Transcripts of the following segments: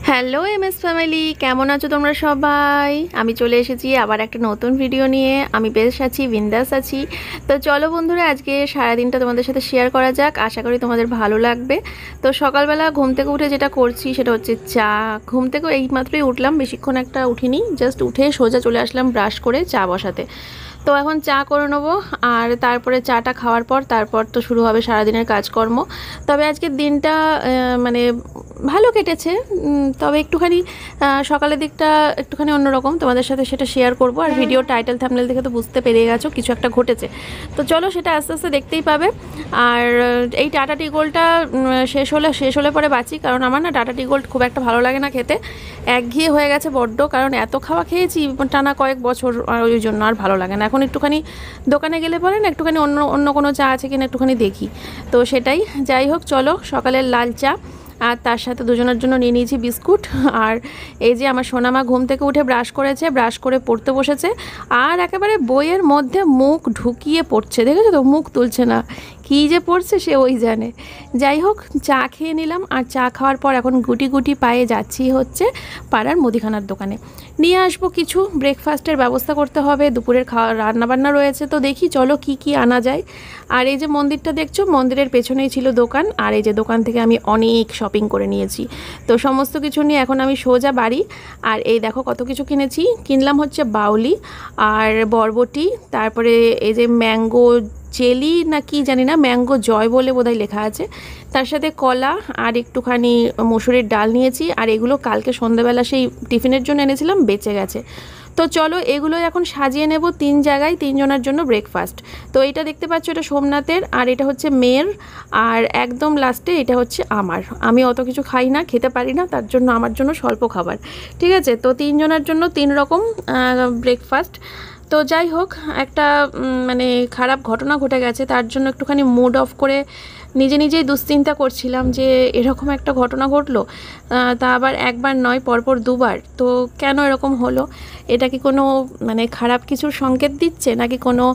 Hello MS family, কেমন আছো তোমরা সবাই? আমি চলে এসেছি আবার একটা নতুন ভিডিও নিয়ে। আমি বেশ আছি, বিন্দাস আছি। তো চলো বন্ধুরা, আজকে সারাদিনটা তোমাদের সাথে শেয়ার করা যাক। আশা করি তোমাদের ভালো লাগবে। তো সকালবেলা ঘুম থেকে উঠে যেটা করছি সেটা হচ্ছে চা। ঘুম থেকে এইমাত্রই উঠলাম, বেশিক্ষণ একটা উঠিনি, জাস্ট উঠে সোজা চলে আসলাম ব্রাশ করে চা বসাতে। তো এখন চা করে নেবো, আর তারপরে চাটা খাওয়ার পর তারপর তো শুরু হবে সারাদিনের কাজকর্ম। তবে আজকের দিনটা মানে ভালো কেটেছে। তবে একটুখানি সকালের দিকটা একটুখানি অন্যরকম, তোমাদের সাথে সেটা শেয়ার করব। আর ভিডিও টাইটেল থাম্বনেল দেখে তো বুঝতে পেরে গেছো কিছু একটা ঘটেছে। তো চলো সেটা আস্তে আস্তে দেখতেই পাবে। আর এই টাটা টি গোল্ডটা শেষ হলে পরে বাঁচি, কারণ আমার না টাটা টি গোল্ড খুব একটা ভালো লাগে না খেতে। একঘেয়ে হয়ে গেছে বড্ড, কারণ এত খাওয়া খেয়েছি টানা কয়েক বছর, আর ওই জন্য আর ভালো লাগে না। এখন একটুখানি দোকানে গেলে পরে না একটুখানি অন্য অন্য কোনো চা আছে কিনা একটুখানি দেখি। তো সেটাই, যাই হোক চলো, সকালের লাল চা আর তার সাথে দুজনের জন্য নিয়ে নিয়েছি বিস্কুট। আর এই যে আমার সোনামা ঘুম থেকে উঠে ব্রাশ করেছে, ব্রাশ করে পড়তে বসেছে, আর একেবারে বইয়ের মধ্যে মুখ ঢুকিয়ে পড়ছে। দেখেছো তো, মুখ তুলছে না, কী যে পড়ছে সে ওই জানে। যাই হোক, চা খেয়ে নিলাম, আর চা খাওয়ার পর এখন গুটি গুটি পায়ে যাচ্ছি হচ্ছে পাড়ার মুদিখানার দোকানে। নিয়ে আসবো কিছু, ব্রেকফাস্টের ব্যবস্থা করতে হবে, দুপুরের খাওয়া রান্নাবান্না রয়েছে। তো দেখি চলো কি কি আনা যায়। আর এই যে মন্দিরটা দেখছো, মন্দিরের পেছনেই ছিল দোকান, আর এই যে দোকান থেকে আমি অনেক শপিং করে নিয়েছি। তো সমস্ত কিছু নিয়ে এখন আমি সোজা বাড়ি। আর এই দেখো কত কিছু কিনেছি। কিনলাম হচ্ছে বাউলি আর বরবটি, তারপরে এই যে ম্যাঙ্গো জেলি না কি জানি না, ম্যাঙ্গো জয় বলে বোধহয় লেখা আছে, তার সাথে কলা আর একটুখানি মসুরির ডাল নিয়েছি। আর এগুলো কালকে সন্ধ্যাবেলা সেই টিফিনের জন্য এনেছিলাম, বেঁচে গেছে। তো চলো এগুলো এখন সাজিয়ে নেব 3 জায়গায়, 3 জনের জন্য ব্রেকফাস্ট। তো এটা দেখতে পাচ্ছ, এটা সোমনাথের, আর এটা হচ্ছে মেয়ের, আর একদম লাস্টে এটা হচ্ছে আমার। আমি অত কিছু খাই না, খেতে পারি না, তার জন্য আমার জন্য স্বল্প খাবার। ঠিক আছে, তো 3 জনের জন্য 3 রকম ব্রেকফাস্ট। তো যাই হোক, একটা মানে খারাপ ঘটনা ঘটে গেছে, তার জন্য একটুখানি মুড অফ করে নিজে নিজেই দুশ্চিন্তা করছিলাম যে এরকম একটা ঘটনা ঘটলো, তা আবার একবার নয়, পরপর দুবার। তো কেন এরকম হলো? এটা কি কোনো মানে খারাপ কিছুর সংকেত দিচ্ছে, নাকি কোনো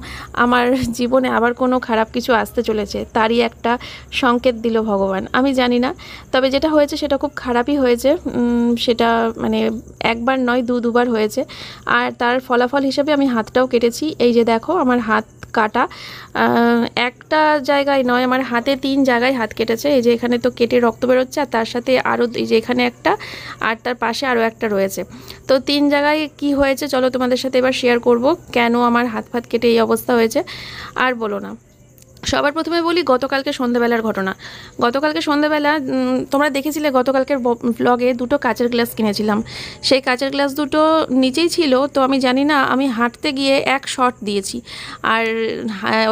আমার জীবনে আবার কোনো খারাপ কিছু আসতে চলেছে তারই একটা সংকেত দিল ভগবান? আমি জানি না। তবে যেটা হয়েছে সেটা খুব খারাপই হয়েছে। সেটা মানে একবার নয়, দুবার হয়েছে। আর তার ফলাফল হিসেবে আমি হাতটাও কেটেছি। এই যে দেখো আমার হাত কাটা, একটা জায়গায় নয়, আমার হাতে 3 জায়গায় হাত কেটেছে। এই যে এখানে তো কেটে রক্ত বেরোচ্ছে, আর তার সাথে আরও এই যে এখানে একটা, আর তার পাশে আরও একটা রয়েছে। তো 3 জায়গায় কি হয়েছে চলো তোমাদের সাথে এবার শেয়ার করব, কেন আমার হাত ফাত কেটে এই অবস্থা হয়েছে। আর বলো না, সবার প্রথমে বলি গতকালকে সন্ধ্যাবেলার ঘটনা। গতকালকে সন্ধ্যাবেলা তোমরা দেখেছিলে গতকালকের ব্লগে 2টো কাচের গ্লাস কিনেছিলাম। সেই কাচের গ্লাস দুটো নিচেই ছিল, তো আমি জানি না, আমি হাঁটতে গিয়ে এক শট দিয়েছি, আর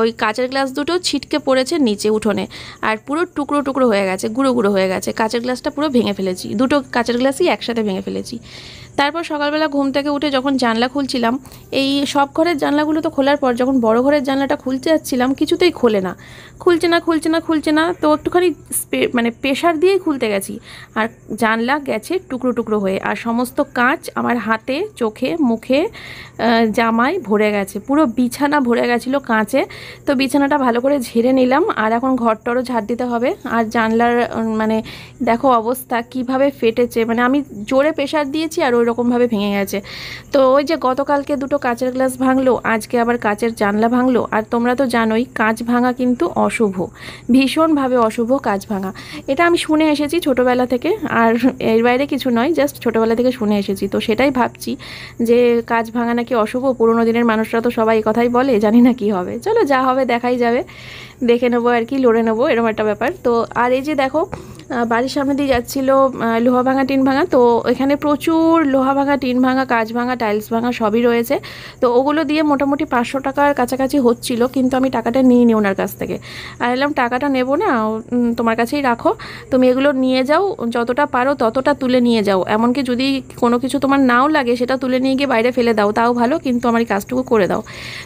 ওই কাচের গ্লাস দুটো ছিটকে পড়েছে নিচে উঠোনে, আর পুরো টুকরো টুকরো হয়ে গেছে, গুঁড়ো গুঁড়ো হয়ে গেছে। কাচের গ্লাসটা পুরো ভেঙে ফেলেছি, 2টো কাচের গ্লাসই একসাথে ভেঙে ফেলেছি। তারপর সকালবেলা ঘুম থেকে উঠে যখন জানলা খুলছিলাম, এই সব ঘরের জানলাগুলো তো খোলার পর যখন বড় ঘরের জানলাটা খুলতে যাচ্ছিলাম, কিছুতেই খোলে না, খুলছে না। তো একটুখানি মানে প্রেশার দিয়েই খুলতে গেছি, আর জানলা গেছে টুকরো টুকরো হয়ে, আর সমস্ত কাঁচ আমার হাতে, চোখে, মুখে, জামায় ভরে গেছে, পুরো বিছানা ভরে গেছিলো কাঁচে। তো বিছানাটা ভালো করে ঝেড়ে নিলাম, আর এখন ঘরটরও ঝাড় দিতে হবে। আর জানলার মানে দেখো অবস্থা কিভাবে ফেটেছে, মানে আমি জোরে প্রেশার দিয়েছি আর ওই রকমভাবে ভেঙে গেছে। তো ওই যে গতকালকে 2টো কাচের গ্লাস ভাঙলো, আজকে আবার কাচের জানলা ভাঙলো। আর তোমরা তো জানোই কাঁচ ভাঙা কিন্তু অশুভ, ভীষণভাবে অশুভ কাঁচ ভাঙা। এটা আমি শুনে এসেছি ছোটোবেলা থেকে, আর এর বাইরে কিছু নয়, জাস্ট ছোটোবেলা থেকে শুনে এসেছি। তো সেটাই ভাবছি যে কাঁচ ভাঙা নাকি অশুভ। পুরোনো দিনের মানুষরা তো সবাই এই কথাই বলে, জানি না কি হবে, চলো যা হবে দেখাই যাবে, দেখে নেবো আর কি, লড়ে নেবো, এরকম একটা ব্যাপার। তো আর এই যে দেখো বাড়ির সামনে দিয়ে যাচ্ছিলো লোহা ভাঙা টিন ভাঙা, তো এখানে প্রচুর লোহা ভাঙা, টিন ভাঙা, কাঁচ ভাঙা, টাইলস ভাঙা সবই রয়েছে। তো ওগুলো দিয়ে মোটামুটি 500 টাকার কাছাকাছি হচ্ছিল, কিন্তু আমি টাকাটা নিইনি ওনার কাছ থেকে। আর এলাম টাকাটা নেবো না, তোমার কাছেই রাখো, তুমি এগুলো নিয়ে যাও, যতটা পারো ততটা তুলে নিয়ে যাও। এমনকি যদি কোনো কিছু তোমার নাও লাগে সেটা তুলে নিয়ে গিয়ে বাইরে ফেলে দাও, তাও ভালো, কিন্তু আমার এই কাজটুকু করে দাও।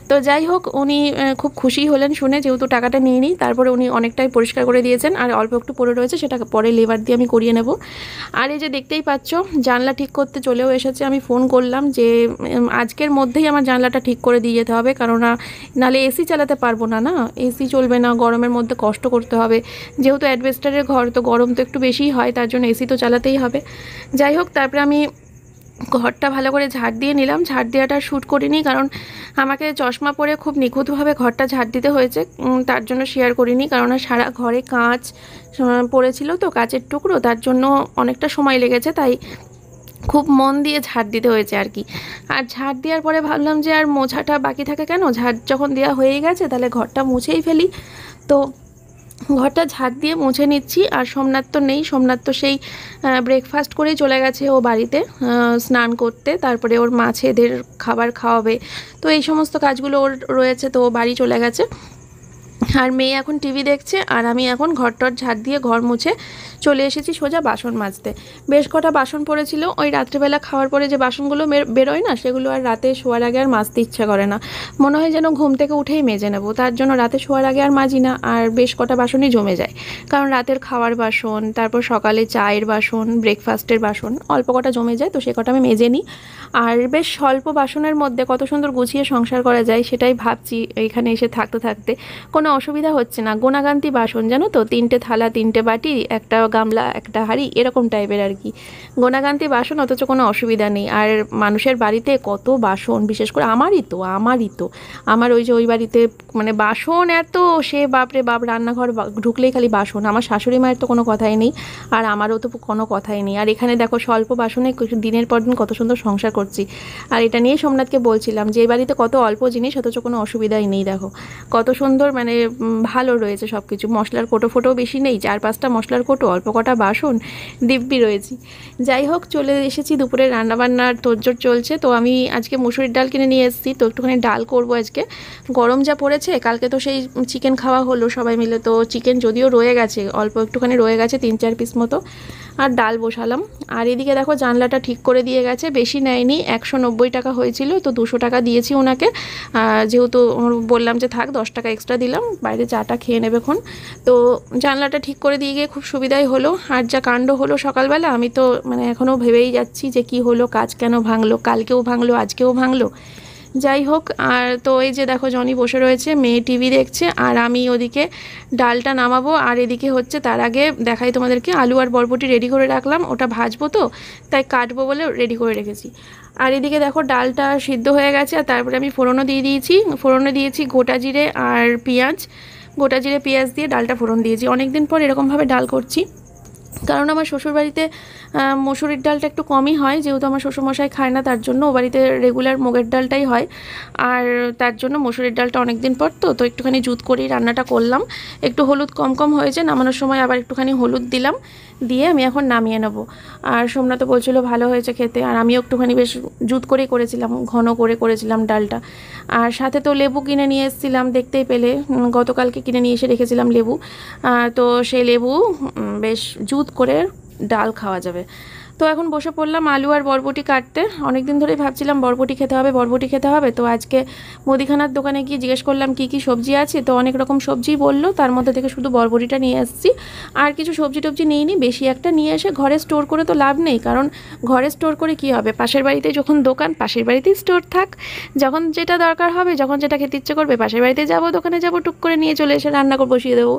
তো যাই হোক, উনি খুব খুশি হলেন শুনে, যেহেতু টাকাটা নিয়ে নিই। তারপরে উনি অনেকটাই পরিষ্কার করে দিয়েছেন, আর অল্প একটু পড়ে রয়েছে, সেটা পরে লেবার দিয়ে আমি করিয়ে নেব। আর এই যে দেখতেই পাচ্ছ জানলা ঠিক করতে চলেও এসেছে। আমি ফোন করলাম যে আজকের মধ্যেই আমার জানলাটা ঠিক করে দিয়ে যেতে হবে, কারণ নাহলে এসি চালাতে পারবো না, না এসি চলবে না, গরমের মধ্যে কষ্ট করতে হবে। যেহেতু অ্যাডভেস্টারের ঘর, তো গরম তো একটু বেশিই হয়, তার জন্য এসি তো চালাতেই হবে। যাই হোক, তারপরে আমি ঘরটা ভালো করে ঝাড় দিয়ে নিলাম। ঝাড় দেওয়াটা শ্যুট করিনি, কারণ আমাকে চশমা পরে খুব নিখুঁতভাবে ঘরটা ঝাড় দিতে হয়েছে, তার জন্য শেয়ার করিনি। কারণ সারা ঘরে কাঁচ পড়েছিল, তো কাঁচের টুকরো, তার জন্য অনেকটা সময় লেগেছে, তাই খুব মন দিয়ে ঝাড় দিতে হয়েছে আর কি। আর ঝাড় দেওয়ার পরে ভাবলাম যে আর মোছাটা বাকি থাকে কেন, ঝাড় যখন দেওয়া হয়ে গেছে তাহলে ঘরটা মুছেই ফেলি। তো ঘরটা ঝাড় দিয়ে মুছে নিচ্ছি। আর সোমনাথ তো নেই, সোমনাথ তো সেই ব্রেকফাস্ট করেই চলে গেছে ও বাড়িতে স্নান করতে, তারপরে ওর মাছেদের খাবার খাওয়াবে, তো এই সমস্ত কাজগুলো ওর রয়েছে, তো ও বাড়ি চলে গেছে। আর মেয়ে এখন টিভি দেখছে, আর আমি এখন ঘরটর ঝাড় দিয়ে ঘর মুছে চলে এসেছি সোজা বাসন মাজতে। বেশ কটা বাসন পড়েছিল, ওই রাত্রেবেলা খাওয়ার পরে যে বাসনগুলো বেরোয় না, সেগুলো আর রাতে শোয়ার আগে আর মাজতে ইচ্ছা করে না, মনে হয় যেন ঘুম থেকে উঠেই মেজে নেব, তার জন্য রাতে শোয়ার আগে আর মাজি না। আর বেশ কটা বাসনই জমে যায়, কারণ রাতের খাওয়ার বাসন, তারপর সকালে চায়ের বাসন, ব্রেকফাস্টের বাসন অল্প কটা জমে যায়, তো সে কটা আমি মেজে নিই। আর বেশ স্বল্প বাসনের মধ্যে কত সুন্দর গুছিয়ে সংসার করা যায়, সেটাই ভাবছি এখানে এসে থাকতে থাকতে। কোনো অসুবিধা হচ্ছে না, গোনাগান্তি বাসন জানো তো, 3টে থালা, 3টে বাটি, একটা গামলা, একটা হাঁড়ি, এরকম টাইপের আর কি গোনাগান্তি বাসন, অথচ কোনো অসুবিধা নেই। আর মানুষের বাড়িতে কত বাসন, বিশেষ করে আমারই তো আমার ওই যে ওই বাড়িতে মানে বাসন এত, সে বাপরে বাপ, রান্নাঘর ঢুকলেই খালি বাসন। আমার শাশুড়ি মায়ের তো কোনো কথাই নেই, আর আমারও তো কোনো কথাই নেই। আর এখানে দেখো স্বল্প বাসনে দিনের পর দিন কত সুন্দর সংসার করছি। আর এটা নিয়ে সোমনাথকে বলছিলাম যে এই বাড়িতে কত অল্প জিনিস, অথচ কোনো অসুবিধাই নেই, দেখো কত সুন্দর, মানে ভালো রয়েছে সব কিছু। মশলার কোটো বেশি নেই, 4-5টা মশলার কোটো, অল্প কটা বাসন, দিব্যি রয়েছি। যাই হোক, চলে এসেছি, দুপুরে রান্নাবান্নার তোড়জোড় চলছে। তো আমি আজকে মুসুরির ডাল কিনে নিয়ে এসেছি, তো একটুখানি ডাল করব আজকে। গরম যা পড়েছে, কালকে তো সেই চিকেন খাওয়া হলো সবাই মিলে, তো চিকেন যদিও রয়ে গেছে, অল্প একটুখানি রয়ে গেছে, 3-4 পিস মতো, আর ডাল বসালাম। আর এদিকে দেখো জানলাটা ঠিক করে দিয়ে গেছে, বেশি নেয়নি, 190 টাকা হয়েছিল, তো 200 টাকা দিয়েছি ওনাকে, যেহেতু বললাম যে থাক, 10 টাকা এক্সট্রা দিলাম, বাইরে চাটা খেয়ে নেবেক্ষণ। তো জানলাটা ঠিক করে দিয়ে গিয়ে খুব সুবিধাই হলো। আর যা কাণ্ড হলো সকালবেলা, আমি তো মানে এখনও ভেবেই যাচ্ছি যে কি হলো, কাজ কেন ভাঙলো, কালকেও ভাঙলো, আজকেও ভাঙলো। যাই হোক, আর তো এই যে দেখো জনি বসে রয়েছে, মেয়ে টিভি দেখছে, আর আমি ওদিকে ডালটা নামাবো। আর এদিকে হচ্ছে, তার আগে দেখাই তোমাদেরকে, আলু আর বরবটি রেডি করে রাখলাম, ওটা ভাজবো তো, তাই কাটবো বলে রেডি করে রেখেছি। আর এদিকে দেখো ডালটা সিদ্ধ হয়ে গেছে, আর তারপরে আমি ফোড়নও দিয়ে দিয়েছি। ফোড়নে দিয়েছি গোটা জিরে আর পেঁয়াজ, গোটা জিরে পেঁয়াজ দিয়ে ডালটা ফোড়ন দিয়েছি। অনেক দিন পর এরকমভাবে ডাল করছি, কারণ আমার শ্বশুরবাড়িতে মসুরির ডালটা একটু কমই হয়, যেহেতু আমার শ্বশুরমশাই খায় না, তার জন্য ও বাড়িতে রেগুলার মুগের ডালটাই হয়। আর তার জন্য মসুরির ডালটা অনেক দিন পর তো একটুখানি জুত করেই রান্নাটা করলাম। একটু হলুদ কম হয়েছে, নামানোর সময় আবার একটুখানি হলুদ দিলাম, দিয়ে আমি এখন নামিয়ে নেব। আর সোমনাথ তো বলছিল ভালো হয়েছে খেতে, আর আমিও একটুখানি বেশ জুত করেই করেছিলাম, ঘন করে করেছিলাম ডালটা। আর সাথে তো লেবু কিনে নিয়ে এসেছিলাম, দেখতেই পেলে গতকালকে কিনে নিয়ে এসে রেখেছিলাম লেবু, তো সেই লেবু বেশ জুত করে ডাল খাওয়া যাবে। তো এখন বসে পড়লাম আলু আর বরবটি কাটতে। অনেক দিন ধরেই ভাবছিলাম বরবটি খেতে হবে, তো আজকে মুদিখানার দোকানে গিয়ে জিজ্ঞেস করলাম কি কি সবজি আছে, তো অনেক রকম সবজিই বললো, তার মধ্যে থেকে শুধু বরবটিটা নিয়ে এসেছি। আর কিছু সবজি টবজি নিইনি, বেশি একটা নিয়ে এসে ঘরে স্টোর করে তো লাভ নেই, কারণ ঘরে স্টোর করে কি হবে, পাশের বাড়িতে যখন দোকান, পাশের বাড়িতেই স্টোর থাক, যখন যেটা দরকার হবে, যখন যেটা খেতে ইচ্ছে করবে, পাশের বাড়িতে যাব, দোকানে যাব, টুক করে নিয়ে চলে এসে রান্না করে বসিয়ে দেবো,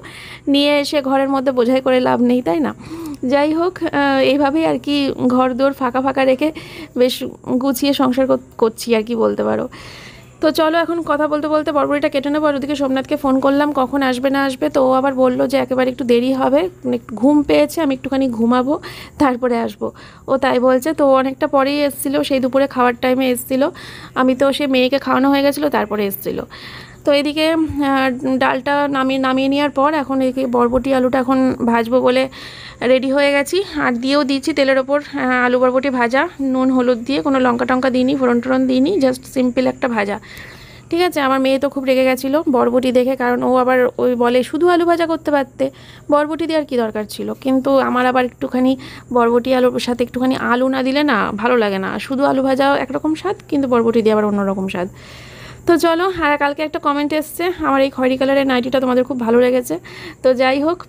নিয়ে এসে ঘরের মধ্যে বোঝাই করে লাভ নেই, তাই না? যাই হোক, এইভাবেই আর কি ঘর দোর ফাঁকা রেখে বেশ গুছিয়ে সংসার করছি আর কি বলতে পারো। তো চলো এখন কথা বলতে বলতে বরবটিটা কেটে নেবো। আর ওদিকে সোমনাথকে ফোন করলাম কখন আসবে না আসবে, তো ও আবার বললো যে একেবারে একটু দেরি হবে, একটু ঘুম পেয়েছে, আমি একটুখানি ঘুমাবো, তারপরে আসবো, ও তাই বলছে। তো অনেকটা পরেই এসেছিলো, সেই দুপুরে খাওয়ার টাইমে এসেছিলো, আমি তো সে মেয়েকে খাওয়ানো হয়ে গেছিলো, তারপরে এসেছিলো। তো এদিকে ডালটা নামিয়ে নেওয়ার পর এখন এদিকে বরবটি আলুটা এখন ভাজবো বলে রেডি হয়ে গেছি। আর দিয়েও দিচ্ছি তেলের ওপর আলু বরবটি ভাজা, নুন হলুদ দিয়ে, কোনো লঙ্কা টঙ্কা দিইনি, ফোড়ন টোড়ন দিইনি, জাস্ট সিম্পল একটা ভাজা। ঠিক আছে, আমার মেয়ে তো খুব রেগে গেছিলো বরবটি দেখে, কারণ ও আবার ওই বলে শুধু আলু ভাজা করতে পারতে, বরবটি দেওয়ার কী দরকার ছিল। কিন্তু আমার আবার একটুখানি বরবটি আলুর সাথে একটুখানি আলু না দিলে না ভালো লাগে না, শুধু আলু ভাজাও একরকম স্বাদ, কিন্তু বরবটি দিয়ে আবার অন্যরকম স্বাদ। তো চলো, আর কালকে একটা কমেন্ট এসছে আমার এই খয়েরি কালারের নাইটিটা তোমাদের খুব ভালো লেগেছে। তো যাই হোক,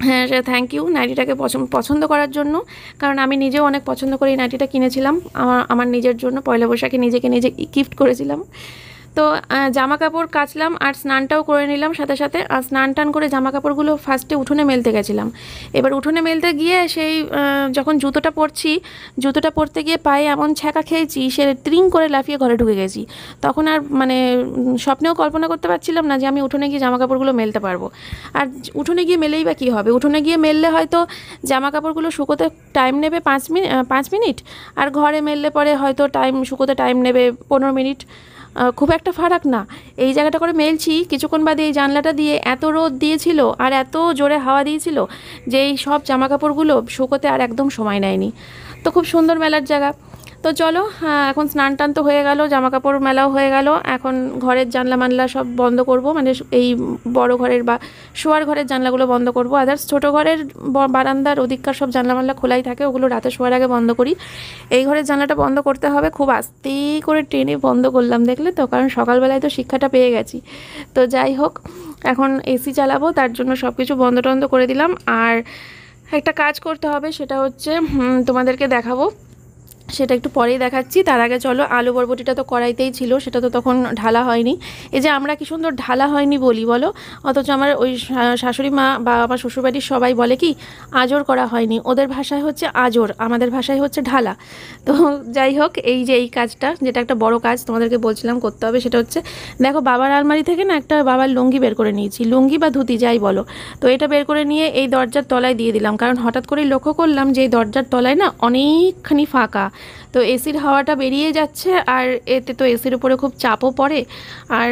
হ্যাঁ থ্যাংক ইউ নাইটিটাকে পছন্দ করার জন্য, কারণ আমি নিজেও অনেক পছন্দ করে এই নাইটিটা কিনেছিলাম আমার নিজের জন্য। পয়লা বৈশাখে নিজে গিফট করেছিলাম। তো জামা কাপড় কাচলাম আর স্নানটাও করে নিলাম সাথে সাথে। আর স্নান টান করে জামা কাপড়গুলো ফার্স্টে উঠোনে মেলতে গেছিলাম। এবার উঠোনে মেলতে গিয়ে সেই যখন জুতোটা পরতে গিয়ে পায়ে এমন ছ্যাঁকা খেয়েছি, সে ট্রিং করে লাফিয়ে ঘরে ঢুকে গেছি। তখন আর মানে স্বপ্নেও কল্পনা করতে পারছিলাম না যে আমি উঠোনে গিয়ে জামা কাপড়গুলো মেলতে পারবো। আর উঠোনে গিয়ে মেলেই বা কী হবে, উঠোনে গিয়ে মেললে হয়তো জামা কাপড়গুলো শুকোতে টাইম নেবে 5 মিনিট, আর ঘরে মেললে পরে হয়তো শুকোতে টাইম নেবে 15 মিনিট। খুব একটা ফারাক না। এই জায়গাটা করে মেলছি, কিছুক্ষণ বাদে এই জানলাটা দিয়ে এত রোদ দিয়েছিল আর এত জোরে হাওয়া দিয়েছিল যে এই সব জামা কাপড়গুলো শুকোতে আর একদম সময় নেয়নি। তো খুব সুন্দর মেলার জায়গা। তো চলো, এখন স্নান টান তো হয়ে গেল, জামা কাপড় মেলাও হয়ে গেল। এখন ঘরের জানলা মানলা সব বন্ধ করব, মানে এই বড় ঘরের বা শোয়ার ঘরের জানলাগুলো বন্ধ করব। আদার্স ছোটো ঘরের বারান্দার ওদিককার সব জানলা মানলা খোলাই থাকে, ওগুলো রাতে শোয়ার আগে বন্ধ করি। এই ঘরের জানলাটা বন্ধ করতে হবে, খুব আস্তে করে টেনে বন্ধ করলাম, দেখলে তো, কারণ সকালবেলায় তো শিক্ষাটা পেয়ে গেছি। তো যাই হোক, এখন এসি চালাবো, তার জন্য সব কিছু বন্ধ টন্ধ করে দিলাম। আর একটা কাজ করতে হবে, সেটা হচ্ছে তোমাদেরকে দেখাবো, সেটা একটু পরেই দেখাচ্ছি। তার আগে চলো, আলু বরবটিটা তো কড়াইতেই ছিল, সেটা তো তখন ঢালা হয়নি। এই যে আমরা কি সুন্দর ঢালা হয়নি বলি বলো, অথচ আমার ওই শাশুড়ি মা বা আমার শ্বশুরবাড়ির সবাই বলে কি আজর করা হয়নি। ওদের ভাষায় হচ্ছে আজর, আমাদের ভাষায় হচ্ছে ঢালা। তো যাই হোক, এই যে এই কাজটা, যেটা একটা বড় কাজ তোমাদেরকে বলছিলাম করতে হবে, সেটা হচ্ছে দেখো বাবার আলমারি থেকে না একটা বাবার লুঙ্গি বের করে নিয়েছি, লুঙ্গি বা ধুতি যাই বলো। তো এটা বের করে নিয়ে এই দরজার তলায় দিয়ে দিলাম, কারণ হঠাৎ করেই লক্ষ্য করলাম যে এই দরজার তলায় না অনেকখানি ফাঁকা। তো এসির হাওয়াটা বেরিয়ে যাচ্ছে, আর এতে তো এসির উপরে খুব চাপও পড়ে, আর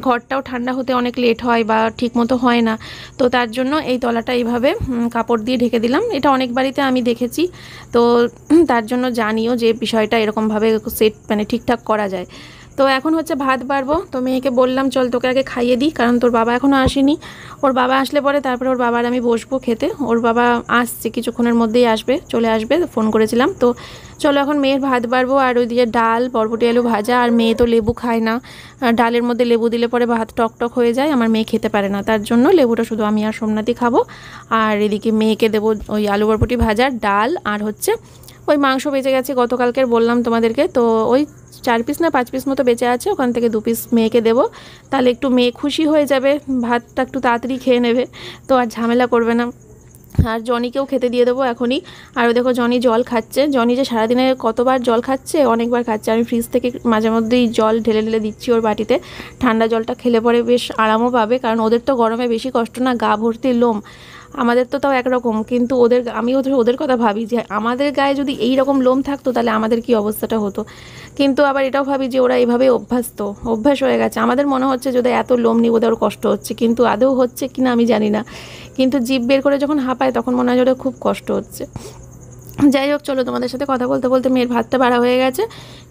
ঘরটাও ঠান্ডা হতে অনেক লেট হয় বা ঠিক মতো হয় না। তো তার জন্য এই তলাটা এইভাবে কাপড় দিয়ে ঢেকে দিলাম। এটা অনেক বাড়িতে আমি দেখেছি, তো তার জন্য জানিও যে বিষয়টা এরকমভাবে সেট মানে ঠিকঠাক করা যায়। তো এখন হচ্ছে ভাত বাড়বো। তো মেয়েকে বললাম চল তোকে আগে খাইয়ে দিই, কারণ তোর বাবা এখনও আসেনি। ওর বাবা আসলে পরে তারপরে ওর বাবার আমি বসবো খেতে। ওর বাবা আসছে, কিছুক্ষণের মধ্যেই আসবে, চলে আসবে, ফোন করেছিলাম। তো চলো এখন মেয়ের ভাত বাড়বো, আর ওইদিকে ডাল বরবটি আলু ভাজা। আর মেয়ে তো লেবু খায় না, ডালের মধ্যে লেবু দিলে পরে ভাত টক টক হয়ে যায়, আমার মেয়ে খেতে পারে না, তার জন্য লেবুটা শুধু আমি আর সোমনাথই খাবো। আর এদিকে মেয়েকে দেবো ওই আলু বরবটি ভাজা, ডাল, আর হচ্ছে ওই মাংস বেঁচে গেছে গতকালকের, বললাম তোমাদেরকে। তো ওই 4 পিস না 5 পিস মতো বেঁচে আছে, ওখান থেকে 2 পিস মেয়েকে দেবো, তাহলে একটু মেয়ে খুশি হয়ে যাবে, ভাতটা একটু তাড়াতাড়ি খেয়ে নেবে, তো আর ঝামেলা করবে না। আর জনিকেও খেতে দিয়ে দেবো এখনই। আর দেখো জনি জল খাচ্ছে, জনি যে সারাদিনে কতবার জল খাচ্ছে, অনেকবার খাচ্ছে। আমি ফ্রিজ থেকে মাঝে মধ্যেই জল ঢেলে ঢেলে দিচ্ছি ওর বাটিতে। ঠান্ডা জলটা খেলে পরে বেশ আরামও পাবে, কারণ ওদের তো গরমে বেশি কষ্ট না, গা ভর্তি লোম। আমাদের তো তাও একরকম, কিন্তু আমি ওদের কথা ভাবি যে আমাদের গায়ে যদি এই রকম লোম থাকতো তাহলে আমাদের কি অবস্থাটা হতো। কিন্তু আবার এটাও ভাবি যে ওরা এইভাবে অভ্যাস হয়ে গেছে। আমাদের মনে হচ্ছে যদি এত লোম নিব ওদের কষ্ট হচ্ছে, কিন্তু আদৌ হচ্ছে কিনা আমি জানি না। কিন্তু জিভ বের করে যখন হাঁপায় তখন মনে হয় ওটা খুব কষ্ট হচ্ছে। যাই হোক, চলো তোমাদের সাথে কথা বলতে বলতে মেয়ের ভাতটা বাড়া হয়ে গেছে,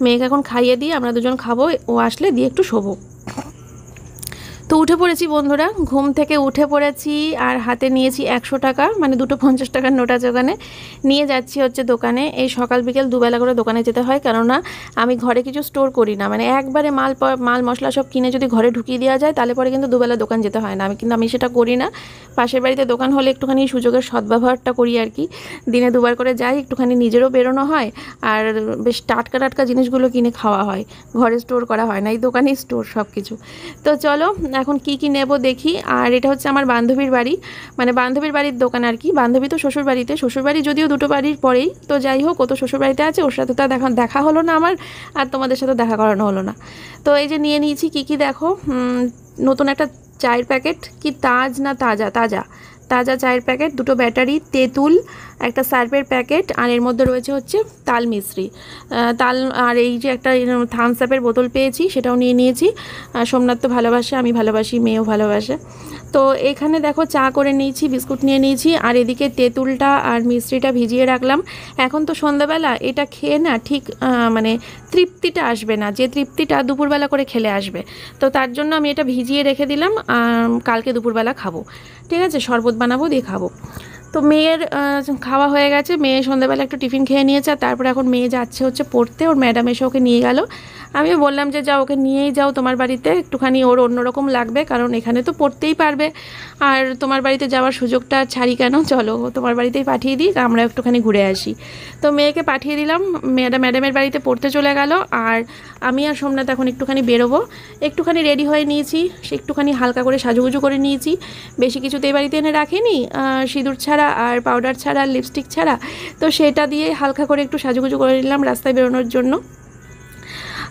মেয়েকে এখন খাইয়ে দিই, আমরা দুজন খাবো, ও আসলে দিয়ে একটু শোবো। তো উঠে পড়েছি বন্ধুরা, ঘুম থেকে উঠে পড়েছি, আর হাতে নিয়েছি 100 টাকা, মানে 2টো 50 টাকার নোট আছে ওখানে, নিয়ে যাচ্ছি হচ্ছে দোকানে। এই সকাল বিকেল দুবেলা করে দোকানে যেতে হয়, কেননা আমি ঘরে কিছু স্টোর করি না, মানে একবারে মাল মশলা সব কিনে যদি ঘরে ঢুকিয়ে দেওয়া যায় তাহলে পরে কিন্তু দুবেলা দোকান যেতে হয় না। আমি সেটা করি না। পাশের বাড়িতে দোকান হলে একটুখানি সুযোগের সদ্ব্যবহারটা করি আর কি, দিনে 2বার করে যাই, একটুখানি নিজেরও বেরোনো হয়, আর বেশ টাটকা জিনিসগুলো কিনে খাওয়া হয়, ঘরে স্টোর করা হয় না, এই দোকানেই স্টোর সব কিছু। তো চলো এখন কি নেব দেখি। আর এটা হচ্ছে আমার বান্ধবীর বাড়ি, মানে বান্ধবীর বাড়ির দোকান আর কি। বান্ধবী তো শ্বশুরবাড়ি যদিও 2টো বাড়ির পরেই, তো যাই হোক ও তো শ্বশুরবাড়িতে আছে, ওর সাথে তো দেখা হলো না আমার, আর তোমাদের সাথে দেখা করানো হলো না। তো এই যে নিয়ে নিয়েছি কি দেখো, নতুন একটা চায়ের প্যাকেট, কি তাজ না তাজা চায়ের প্যাকেট, 2টো ব্যাটারি, তেঁতুল, একটা সার্ফের প্যাকেট, আর এর মধ্যে রয়েছে হচ্ছে তাল মিশ্রি, আর এই যে একটা থামস আপের বোতল পেয়েছি, সেটাও নিয়ে নিয়েছি। সোমনাথ তো ভালোবাসে, আমি ভালোবাসি, মেয়েও ভালোবাসে। তো এখানে দেখো চা করে নিয়েছি, বিস্কুট নিয়ে নিয়েছি, আর এদিকে তেঁতুলটা আর মিশ্রিটা ভিজিয়ে রাখলাম। এখন তো সন্ধ্যাবেলা এটা খেয়ে না ঠিক মানে তৃপ্তিটা আসবে না, যে তৃপ্তিটা দুপুরবেলা করে খেলে আসবে। তো তার জন্য আমি এটা ভিজিয়ে রেখে দিলাম, কালকে দুপুরবেলা খাবো, ঠিক আছে, শরবত বানাবো দিয়ে খাবো। তো মেয়ের খাওয়া হয়ে গেছে, মেয়ে সন্ধ্যাবেলা একটু টিফিন খেয়ে নিয়েছে, আর তারপরে এখন মেয়ে যাচ্ছে হচ্ছে পড়তে, ওর ম্যাডাম এসে ওকে নিয়ে গেল। আমিও বললাম যে যাও ওকে নিয়েই যাও তোমার বাড়িতে, একটুখানি ওর অন্যরকম লাগবে, কারণ এখানে তো পড়তেই পারবে, আর তোমার বাড়িতে যাওয়ার সুযোগটা ছাড়ি কেন, চলো তোমার বাড়িতেই পাঠিয়ে দিই, আমরা একটুখানি ঘুরে আসি। তো মেয়েকে পাঠিয়ে দিলাম, ম্যাডামের বাড়িতে পড়তে চলে গেল, আর আমি আর সোমনাথ এখন একটুখানি বেরোবো। একটুখানি রেডি হয়ে নিয়েছি, সে একটুখানি হালকা করে সাজুগুজু করে নিয়েছি, বেশি কিছু তো এই বাড়িতে এনে রাখিনি, সিঁদুর ছাড়া আর পাউডার ছাড়া লিপস্টিক ছাড়া, তো সেটা দিয়ে হালকা করে একটু সাজুগুজু করে নিলাম রাস্তায় বেরোনোর জন্য।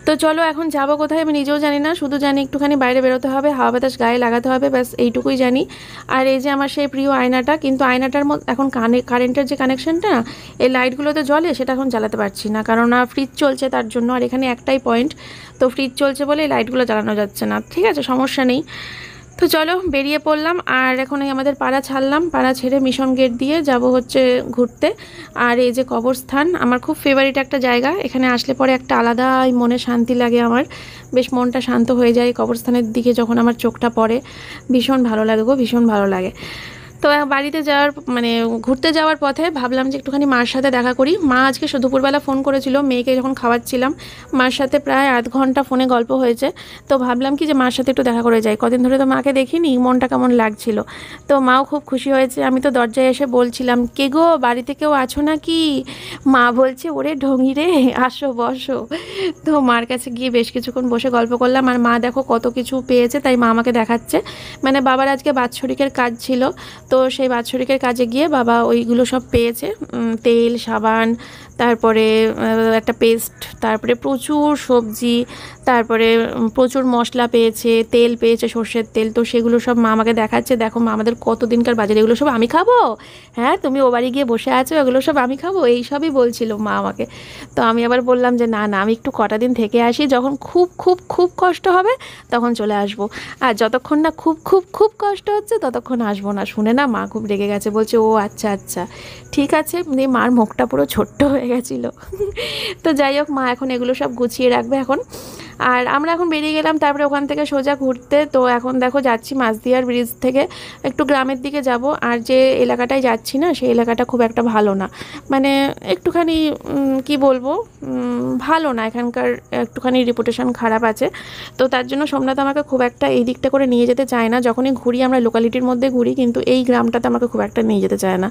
তো চলো এখন যাবো কোথায় আমি নিজেও জানি না, শুধু জানি একটুখানি বাইরে বেরোতে হবে, হাওয়া বাতাস গায়ে লাগাতে হবে, ব্যাস এইটুকুই জানি। আর এই যে আমার সেই প্রিয় আয়নাটা, কিন্তু আয়নাটার মধ্যে এখন কারেন্টের যে কানেকশনটা না, এই লাইটগুলোতে জ্বলে, সেটা এখন জ্বালাতে পারছি না, কারণ ফ্রিজ চলছে তার জন্য, আর এখানে একটাই পয়েন্ট, তো ফ্রিজ চলছে বলে এই লাইটগুলো জ্বালানো যাচ্ছে না। ঠিক আছে, সমস্যা নেই। তো চলো বেরিয়ে পড়লাম, আর এখন এই আমাদের পাড়া ছাড়লাম, পাড়া ছেড়ে মিশন গেট দিয়ে যাব হচ্ছে ঘুরতে। আর এই যে কবরস্থান, আমার খুব ফেভারিট একটা জায়গা, এখানে আসলে পরে একটা আলাদাই মনে শান্তি লাগে, আমার বেশ মনটা শান্ত হয়ে যায় কবরস্থানের দিকে যখন আমার চোখটা পড়ে, ভীষণ ভালো লাগে গো, ভীষণ ভালো লাগে। তো বাড়িতে যাওয়ার মানে ঘুরতে যাওয়ার পথে ভাবলাম যে একটুখানি মার সাথে দেখা করি। মা আজকে দুপুরবেলা ফোন করেছিল, মেয়েকে যখন খাওয়াচ্ছিলাম, মার সাথে প্রায় আধ ঘন্টা ফোনে গল্প হয়েছে। তো ভাবলাম কি যে মার সাথে একটু দেখা করে যাই, কদিন ধরে তো মাকে দেখিনি, মনটা কেমন লাগছিল। তো মাও খুব খুশি হয়েছে, আমি তো দরজায় এসে বলছিলাম কে গো বাড়িতে কেউ আছো নাকি, মা বলছে ওরে ঢঙি রে আসো বসো। তো মার কাছে গিয়ে বেশ কিছুক্ষণ বসে গল্প করলাম, আর মা দেখো কত কিছু পেয়েছে, তাই মা আমাকে দেখাচ্ছে। মানে বাবার আজকে বাৎসরিকের কাজ ছিল, তো সেই বাৎসরিকের কাজে গিয়ে বাবা ওইগুলো সব পেয়েছে, তেল সাবান, তারপরে একটা পেস্ট, তারপরে প্রচুর সবজি, তারপরে প্রচুর মশলা পেয়েছে, তেল পেয়েছে সর্ষের তেল। তো সেগুলো সব মা আমাকে দেখাচ্ছে, দেখো মা আমাদের কত দিনকার বাজার, এগুলো সব আমি খাবো, হ্যাঁ তুমি ও বাড়ি গিয়ে বসে আছো, এগুলো সব আমি খাবো, এই সবই বলছিল মা আমাকে। তো আমি আবার বললাম যে না না, আমি একটু কটা দিন থেকে আসি, যখন খুব খুব খুব কষ্ট হবে তখন চলে আসবো, আর যতক্ষণ না খুব খুব খুব কষ্ট হচ্ছে ততক্ষণ আসবো না। শুনে না মা খুব রেগে গেছে, বলছে ও আচ্ছা আচ্ছা ঠিক আছে, দিয়ে মার মুখটা পুরো ছোট্ট হয়ে গেছিলো। তো যাই হোক, মা এখন এগুলো সব গুছিয়ে রাখবে এখন। আর আমরা এখন বেরিয়ে গেলাম, তারপরে ওখান থেকে সোজা ঘুরতে। তো এখন দেখো যাচ্ছি মাঝদিয়ার ব্রিজ থেকে একটু গ্রামের দিকে যাব, আর যে এলাকাটায় যাচ্ছি না সেই এলাকাটা খুব একটা ভালো না, মানে একটুখানি কি বলবো, ভালো না, এখানকার একটুখানি রিপুটেশন খারাপ আছে। তো তার জন্য সোমনাথ আমাকে খুব একটা এই দিকটা করে নিয়ে যেতে চায় না, যখনই ঘুরি আমরা লোকালিটির মধ্যে ঘুরি, কিন্তু এই গ্রামটাতে আমাকে খুব একটা নিয়ে যেতে চায় না।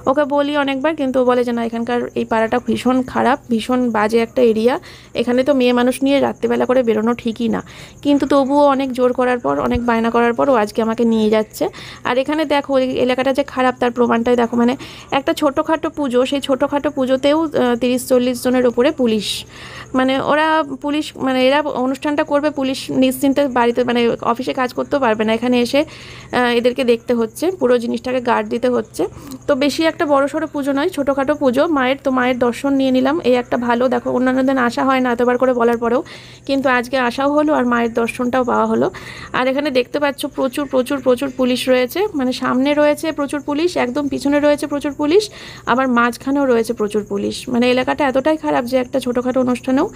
ওকে বলি অনেকবার, কিন্তু ও বলে যে না এখানকার এই পাড়াটা ভীষণ খারাপ, ভীষণ বাজে একটা এরিয়া, এখানে তো মেয়ে মানুষ নিয়ে রাত্রিবেলা করে বেরোনো ঠিকই না। কিন্তু তবুও অনেক জোর করার পর, অনেক বায়না করার পর ও আজকে আমাকে নিয়ে যাচ্ছে। আর এখানে দেখো এই এলাকাটা যে খারাপ তার প্রমাণটাই দেখো, মানে একটা ছোটোখাটো পুজো, সেই ছোটোখাটো পুজোতেও 30-40 জনের ওপরে পুলিশ, মানে ওরা পুলিশ, মানে এরা অনুষ্ঠানটা করবে, পুলিশ নিশ্চিন্তে বাড়িতে মানে অফিসে কাজ করতেও পারবে না, এখানে এসে এদেরকে দেখতে হচ্ছে, পুরো জিনিসটাকে গার্ড দিতে হচ্ছে। তো বেশি একটা বড় সড়ো পুজো নয়, ছোটোখাটো পুজো মায়ের, তো মায়ের দর্শন নিয়ে নিলাম, এই একটা ভালো। দেখো অন্যান্য দিন আসা হয় না এতবার করে বলার পরেও, কিন্তু আজকে আসাও হলো আর মায়ের দর্শনটাও পাওয়া হলো। আর এখানে দেখতে পাচ্ছ প্রচুর প্রচুর প্রচুর পুলিশ রয়েছে, মানে সামনে রয়েছে প্রচুর পুলিশ, একদম পিছনে রয়েছে প্রচুর পুলিশ, আবার মাঝখানেও রয়েছে প্রচুর পুলিশ। মানে এলাকাটা এতটাই খারাপ যে একটা ছোটোখাটো অনুষ্ঠানেও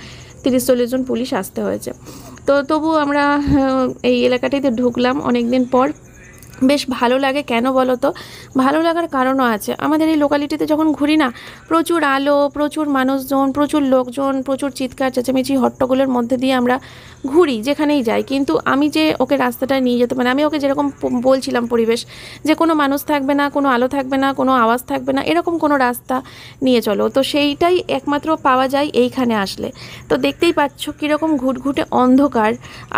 30-40 জন পুলিশ আসতে হয়েছে। তো তবু আমরা এই এলাকাটাতে ঢুকলাম অনেক দিন পর, বেশ ভালো লাগে। কেন বলো তো, ভালো লাগার কারণও আছে। আমাদের এই লোকালিটিতে যখন ঘুরি না, প্রচুর আলো, প্রচুর মানুষজন, প্রচুর লোকজন, প্রচুর চিৎকার চেঁচামেচি হট্টগোলের মধ্যে দিয়ে আমরা ঘুরি যেখানেই যাই। কিন্তু আমি যে ওকে রাস্তাটায় নিয়ে যেতে, মানে আমি ওকে যেরকম বলছিলাম পরিবেশ, যে কোনো মানুষ থাকবে না, কোনো আলো থাকবে না, কোনো আওয়াজ থাকবে না, এরকম কোনো রাস্তা নিয়ে চলো, তো সেইটাই একমাত্র পাওয়া যায় এইখানে আসলে। তো দেখতেই পাচ্ছ কীরকম ঘুটঘুটে অন্ধকার,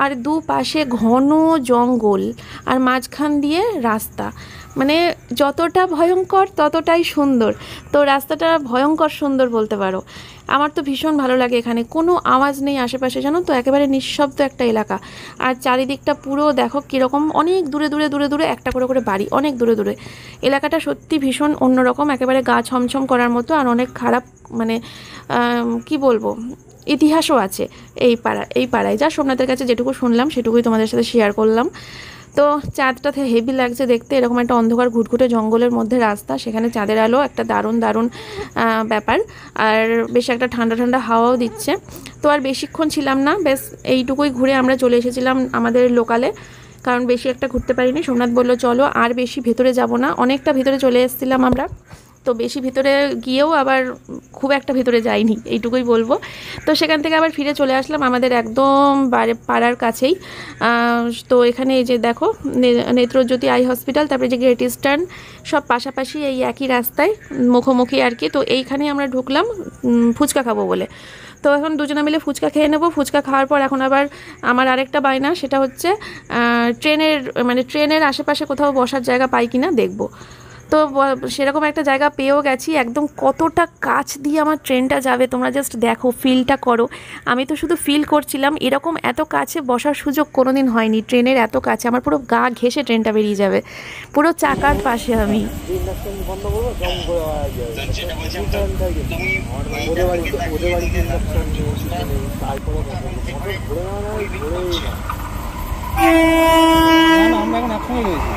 আর দুপাশে ঘন জঙ্গল, আর মাঝখান দিয়ে রাস্তা, মানে যতটা ভয়ঙ্কর ততটাই সুন্দর। তো রাস্তাটা ভয়ঙ্কর সুন্দর বলতে পারো। আমার তো ভীষণ ভালো লাগে, এখানে কোনো আওয়াজ নেই আশেপাশে, জানো তো, একেবারে নিঃশব্দ একটা এলাকা। আর চারিদিকটা পুরো দেখো কীরকম, অনেক দূরে দূরে দূরে দূরে একটা করে করে বাড়ি, অনেক দূরে দূরে। এলাকাটা সত্যি ভীষণ অন্যরকম, একেবারে গা ছমছম করার মতো, আর অনেক খারাপ, মানে কি বলবো, ইতিহাসও আছে এই পাড়ায়। যা সোমনাথের কাছে যেটুকু শুনলাম সেটুকুই তোমাদের সাথে শেয়ার করলাম। তো চাঁদটা হেভি লাগছে দেখতে, এরকম একটা অন্ধকার ঘুটঘুটে জঙ্গলের মধ্যে রাস্তা, সেখানে চাঁদের আলো, একটা দারুণ দারুণ ব্যাপার। আর বেশ একটা ঠান্ডা ঠান্ডা হাওয়াও দিচ্ছে। তো আর বেশিক্ষণ ছিলাম না, বেশ এইটুকুই ঘুরে আমরা চলে এসেছিলাম আমাদের লোকালে। কারণ বেশি একটা ঘুরতে পারিনি। সোমনাথ বলল চলো আর বেশি ভেতরে যাব না, অনেকটা ভেতরে চলে এসেছিলাম আমরা, তো বেশি ভিতরে গিয়েও আবার খুব একটা ভিতরে যাইনি, এইটুকুই বলবো। তো সেখান থেকে আবার ফিরে চলে আসলাম আমাদের একদম পাড়ার কাছেই। তো এখানে এই যে দেখো নেত্রজ্যোতি আই হসপিটাল, তারপরে যে গ্রেট ইস্টার্ন, সব পাশাপাশি এই একই রাস্তায় মুখোমুখি আর কি। তো এইখানেই আমরা ঢুকলাম ফুচকা খাবো বলে। তো এখন দুজনে মিলে ফুচকা খেয়ে নেবো। ফুচকা খাওয়ার পর এখন আবার আমার আরেকটা বায়না, সেটা হচ্ছে ট্রেনের আশেপাশে কোথাও বসার জায়গা পাই কিনা দেখবো। তো সেরকম একটা জায়গা পেয়েও গেছি, একদম কতটা কাছ দিয়ে আমার ট্রেনটা যাবে তোমরা জাস্ট দেখো, ফিলটা করো। আমি তো শুধু ফিল করছিলাম, এরকম এত কাছে বসার সুযোগ কোনোদিন হয়নি, ট্রেনের এত কাছে, আমার পুরো গা ঘেঁষে ট্রেনটা বেরিয়ে যাবে, পুরো চাকার পাশে আমি। আমরা এখন একসঙ্গে রয়েছি।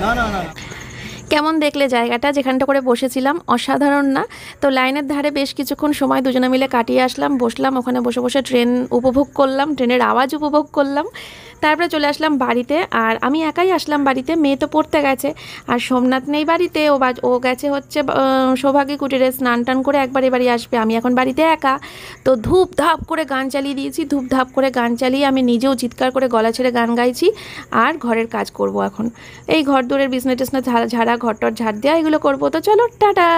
না না না, কেমন দেখলে জায়গাটা, যেখানটা করে বসেছিলাম? অসাধারণ না? তো লাইনের ধারে বেশ কিছুক্ষণ সময় দুজনে মিলে কাটিয়ে আসলাম, বসলাম ওখানে, বসে বসে ট্রেন উপভোগ করলাম, ট্রেনের আওয়াজ উপভোগ করলাম। তারপরে চলে আসলাম বাড়িতে, আর আমি একাই আসলাম বাড়িতে, মেয়ে তো পড়তে গেছে, আর সোমনাথ নেই বাড়িতে, ও গেছে হচ্ছে সৌভাগ্যী কুটিরে স্নান টান করে একবারে বাড়ি আসবে। আমি এখন বাড়িতে একা, তো ধূপ ধাপ করে গান চালিয়ে দিয়েছি, ধূপ ধাপ করে গান চালিয়ে আমি নিজেও চিৎকার করে গলা ছেড়ে গান গাইছি, আর ঘরের কাজ করব এখন, এই ঘর দূরের বিছনা টিছনা ঝাড়া, ঘরটর ঝাড় দেওয়া, এগুলো করবো। তো চলো টাটা।